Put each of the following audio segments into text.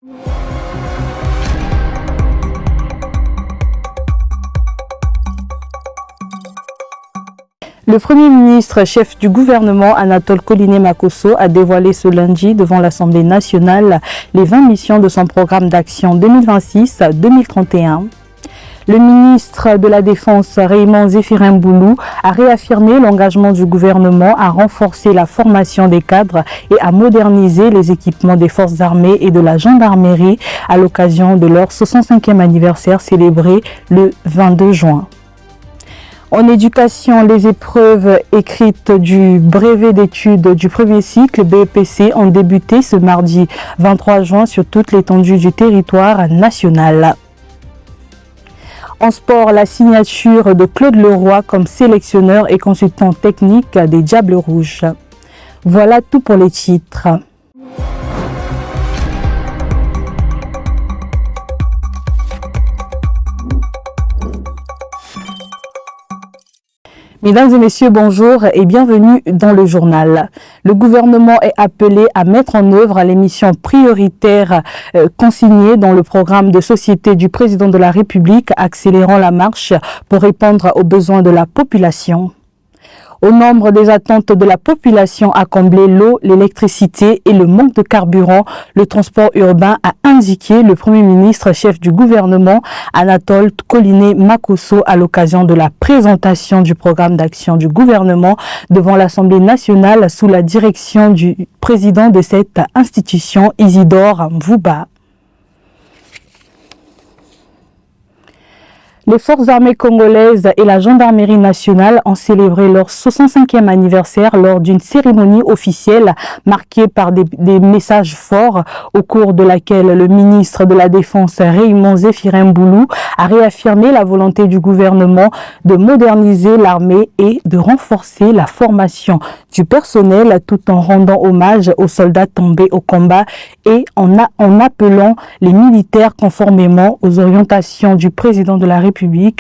Le Premier ministre, chef du gouvernement Anatole Koliné-Makosso, a dévoilé ce lundi devant l'Assemblée nationale les 20 missions de son programme d'action 2026-2031. Le ministre de la Défense, Raymond Zéphirin Boulou, a réaffirmé l'engagement du gouvernement à renforcer la formation des cadres et à moderniser les équipements des forces armées et de la gendarmerie à l'occasion de leur 65e anniversaire célébré le 22 juin. En éducation, les épreuves écrites du brevet d'études du premier cycle BEPC ont débuté ce mardi 23 juin sur toute l'étendue du territoire national. En sport, la signature de Claude Leroy comme sélectionneur et consultant technique des Diables Rouges. Voilà tout pour les titres. Mesdames et messieurs, bonjour et bienvenue dans le journal. Le gouvernement est appelé à mettre en œuvre les missions prioritaires consignées dans le programme de société du président de la République, accélérant la marche pour répondre aux besoins de la population. Au nombre des attentes de la population à combler l'eau, l'électricité et le manque de carburant, le transport urbain, a indiqué le Premier ministre chef du gouvernement Anatole Koliné-Makosso à l'occasion de la présentation du programme d'action du gouvernement devant l'Assemblée nationale sous la direction du président de cette institution, Isidore Mvouba. Les forces armées congolaises et la gendarmerie nationale ont célébré leur 65e anniversaire lors d'une cérémonie officielle marquée par des messages forts au cours de laquelle le ministre de la Défense Raymond Zéphirin Boulou a réaffirmé la volonté du gouvernement de moderniser l'armée et de renforcer la formation du personnel tout en rendant hommage aux soldats tombés au combat et en appelant les militaires conformément aux orientations du président de la République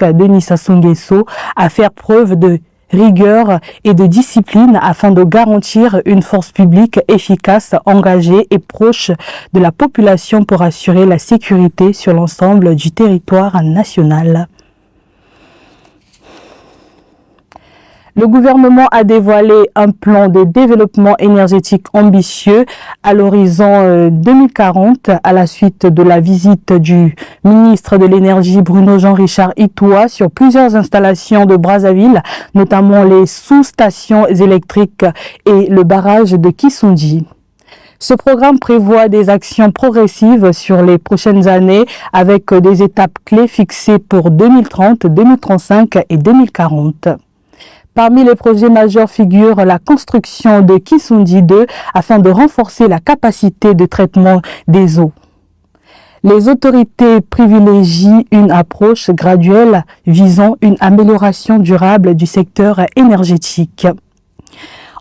Denis Sassou Nguesso à faire preuve de rigueur et de discipline afin de garantir une force publique efficace, engagée et proche de la population pour assurer la sécurité sur l'ensemble du territoire national. Le gouvernement a dévoilé un plan de développement énergétique ambitieux à l'horizon 2040 à la suite de la visite du ministre de l'Énergie Bruno Jean-Richard Itoua sur plusieurs installations de Brazzaville, notamment les sous-stations électriques et le barrage de Kissondi. Ce programme prévoit des actions progressives sur les prochaines années avec des étapes clés fixées pour 2030, 2035 et 2040. Parmi les projets majeurs figure la construction de Kissondi 2 afin de renforcer la capacité de traitement des eaux. Les autorités privilégient une approche graduelle visant une amélioration durable du secteur énergétique.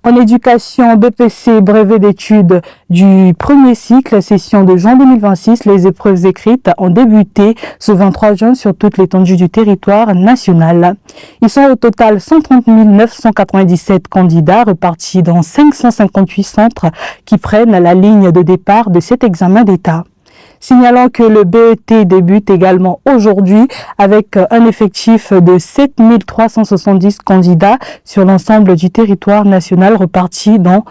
En éducation, BPC, brevet d'études du premier cycle, session de juin 2026, les épreuves écrites ont débuté ce 23 juin sur toute l'étendue du territoire national. Ils sont au total 130 997 candidats repartis dans 558 centres qui prennent la ligne de départ de cet examen d'État. Signalant que le BET débute également aujourd'hui avec un effectif de 7 370 candidats sur l'ensemble du territoire national repartis dans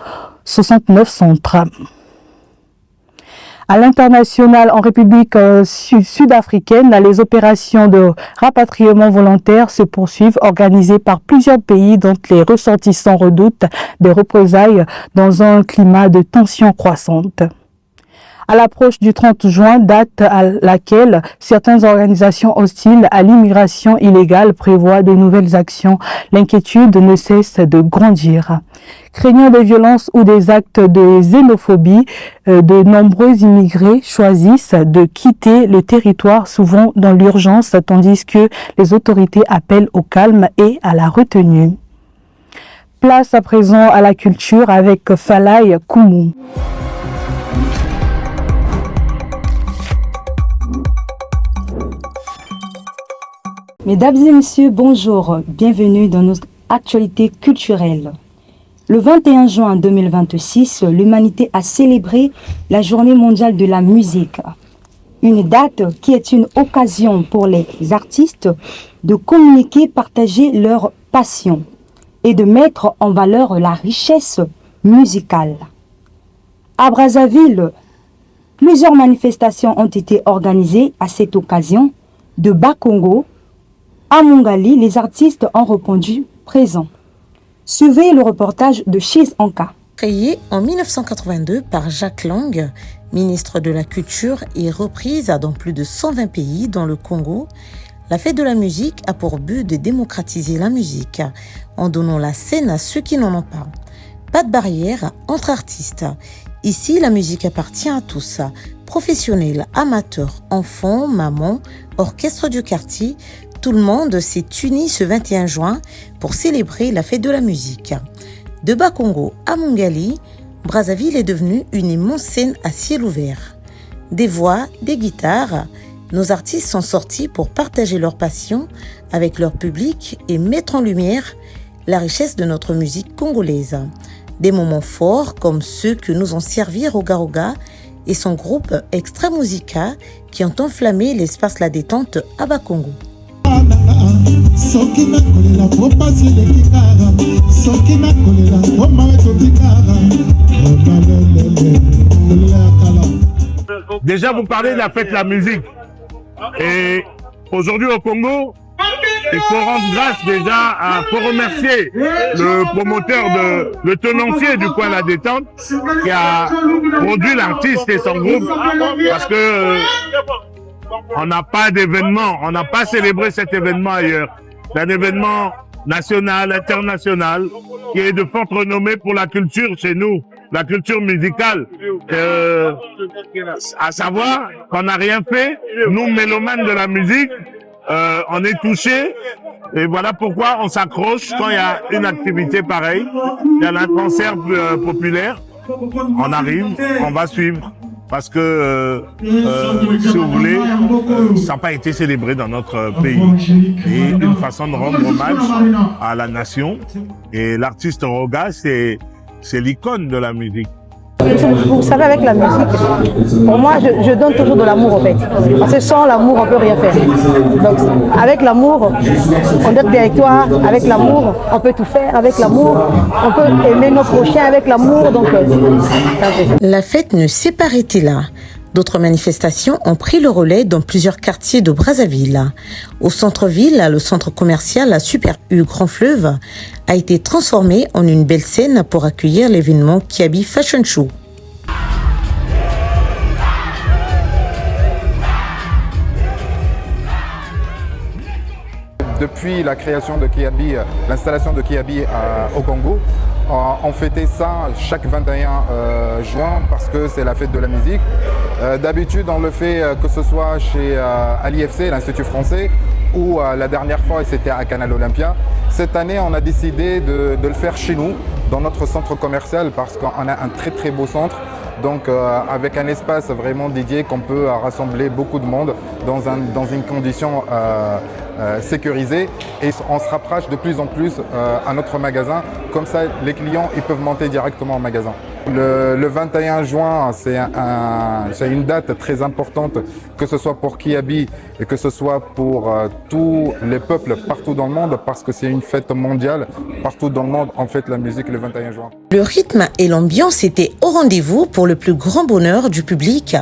69 centres. À l'international, en République sud-africaine, les opérations de rapatriement volontaire se poursuivent, organisées par plusieurs pays dont les ressortissants redoutent des représailles dans un climat de tension croissante. À l'approche du 30 juin, date à laquelle certaines organisations hostiles à l'immigration illégale prévoient de nouvelles actions, l'inquiétude ne cesse de grandir. Craignant des violences ou des actes de xénophobie, de nombreux immigrés choisissent de quitter le territoire, souvent dans l'urgence, tandis que les autorités appellent au calme et à la retenue. Place à présent à la culture avec Falaye Koumou. Mesdames et messieurs, bonjour. Bienvenue dans nos actualités culturelles. Le 21 juin 2026, l'humanité a célébré la Journée mondiale de la musique. Une date qui est une occasion pour les artistes de communiquer, partager leur passion et de mettre en valeur la richesse musicale. À Brazzaville, plusieurs manifestations ont été organisées à cette occasion. De Bas-Congo à Mongali, les artistes ont répondu présents. Suivez le reportage de Chiz Anka. Créée en 1982 par Jacques Lang, ministre de la Culture et reprise dans plus de 120 pays dans le Congo, la fête de la musique a pour but de démocratiser la musique en donnant la scène à ceux qui n'en ont pas. Pas de barrière entre artistes. Ici, la musique appartient à tous, professionnels, amateurs, enfants, mamans, orchestre du quartier. Tout le monde s'est uni ce 21 juin pour célébrer la fête de la musique. De Bas-Congo à Mongali, Brazzaville est devenue une immense scène à ciel ouvert. Des voix, des guitares, nos artistes sont sortis pour partager leur passion avec leur public et mettre en lumière la richesse de notre musique congolaise. Des moments forts comme ceux que nous ont servi Roga Roga et son groupe Extra Musica qui ont enflammé l'espace La Détente à Bas-Congo. Déjà, vous parlez de la fête de la musique. Et aujourd'hui au Congo, il faut rendre grâce déjà, faut remercier le promoteur, le tenancier du coin La Détente qui a produit l'artiste et son groupe parce que on n'a pas d'événement, on n'a pas célébré cet événement ailleurs. C'est un événement national, international, qui est de forte renommée pour la culture chez nous, la culture musicale. À savoir qu'on n'a rien fait, nous mélomanes de la musique, on est touchés. Et voilà pourquoi on s'accroche quand il y a une activité pareille. Il y a un concert populaire, on arrive, on va suivre. Parce que, si vous voulez, ça n'a pas été célébré dans notre pays. Et une façon de rendre hommage à la nation. Et l'artiste Roga, c'est l'icône de la musique. Vous savez, avec la musique, pour moi, je donne toujours de l'amour, en fait. Parce que sans l'amour, on ne peut rien faire. Donc, avec l'amour, on doit être bien avec toi. Avec l'amour, on peut tout faire. Avec l'amour, on peut aimer nos prochains. Avec l'amour, donc... La fête ne s'est pas arrêtée là. D'autres manifestations ont pris le relais dans plusieurs quartiers de Brazzaville. Au centre-ville, le centre commercial Super U Grand Fleuve a été transformé en une belle scène pour accueillir l'événement Kiabi Fashion Show. Depuis la création de Kiabi, l'installation de Kiabi au Congo, on fêtait ça chaque 21 juin parce que c'est la fête de la musique. D'habitude, on le fait que ce soit à l'IFC, l'Institut français, ou la dernière fois, c'était à Canal Olympia. Cette année, on a décidé de le faire chez nous, dans notre centre commercial, parce qu'on a un très très beau centre. Donc avec un espace vraiment dédié qu'on peut rassembler beaucoup de monde dans une condition sécurisée, et on se rapproche de plus en plus à notre magasin. Comme ça, les clients ils peuvent monter directement au magasin. Le 21 juin, c'est une date très importante, que ce soit pour Kiabi et que ce soit pour tous les peuples partout dans le monde, parce que c'est une fête mondiale. Partout dans le monde, on fête la musique le 21 juin. Le rythme et l'ambiance étaient au rendez-vous pour le plus grand bonheur du public,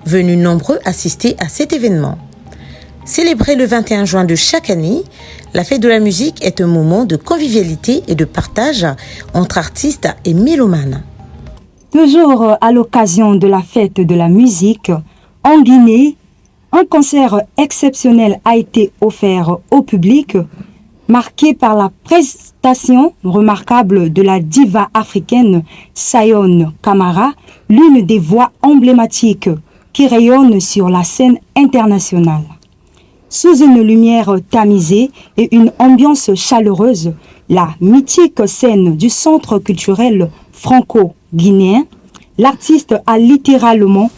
venu nombreux assister à cet événement. Célébrée le 21 juin de chaque année, la fête de la musique est un moment de convivialité et de partage entre artistes et mélomanes. Toujours à l'occasion de la fête de la musique, en Guinée, un concert exceptionnel a été offert au public, marqué par la prestation remarquable de la diva africaine Sion Camara, l'une des voix emblématiques qui rayonne sur la scène internationale. Sous une lumière tamisée et une ambiance chaleureuse, la mythique scène du centre culturel franco-guinéen, l'artiste a littéralement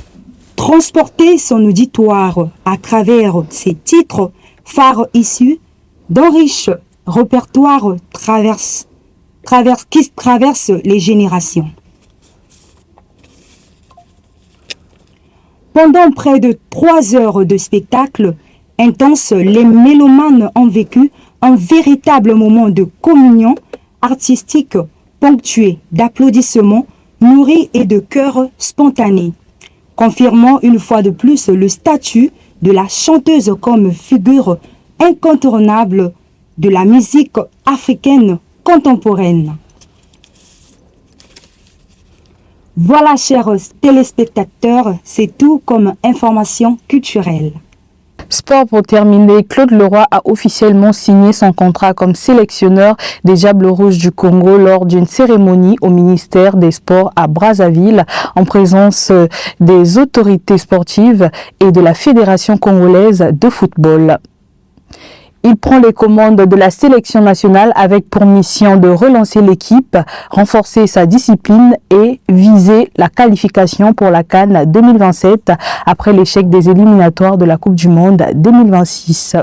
transporté son auditoire à travers ses titres phares issus d'un riche répertoire traverse les générations. Pendant près de 3 heures de spectacle intense, les mélomanes ont vécu un véritable moment de communion artistique ponctué d'applaudissements nourris et de chœurs spontanés, confirmant une fois de plus le statut de la chanteuse comme figure incontournable de la musique africaine contemporaine. Voilà, chers téléspectateurs, c'est tout comme information culturelle. Sport pour terminer, Claude Leroy a officiellement signé son contrat comme sélectionneur des Diables Rouges du Congo lors d'une cérémonie au ministère des Sports à Brazzaville en présence des autorités sportives et de la Fédération congolaise de football. Il prend les commandes de la sélection nationale avec pour mission de relancer l'équipe, renforcer sa discipline et viser la qualification pour la CAN 2027 après l'échec des éliminatoires de la Coupe du Monde 2026.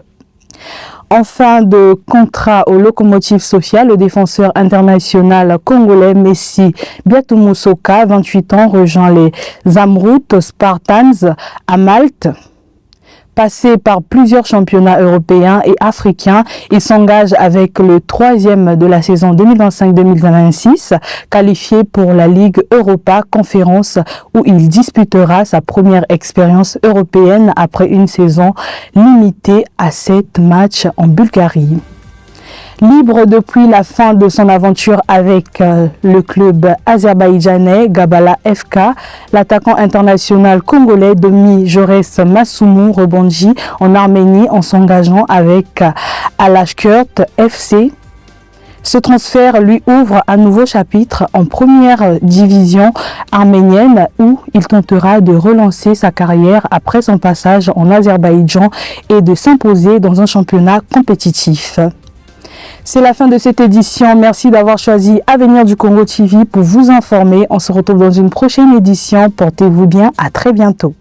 En fin de contrat au Lokomotiv Sofia, le défenseur international congolais Messi Biatoumusoka, 28 ans, rejoint les Zamrout Spartans à Malte. Passé par plusieurs championnats européens et africains, il s'engage avec le 3e de la saison 2025-2026, qualifié pour la Ligue Europa Conférence où il disputera sa première expérience européenne après une saison limitée à 7 matchs en Bulgarie. Libre depuis la fin de son aventure avec le club azerbaïdjanais Gabala FK, l'attaquant international congolais Domi Jores Masumu rebondit en Arménie en s'engageant avec Alashkert FC. Ce transfert lui ouvre un nouveau chapitre en première division arménienne où il tentera de relancer sa carrière après son passage en Azerbaïdjan et de s'imposer dans un championnat compétitif. C'est la fin de cette édition. Merci d'avoir choisi Avenir du Congo TV pour vous informer. On se retrouve dans une prochaine édition. Portez-vous bien. À très bientôt.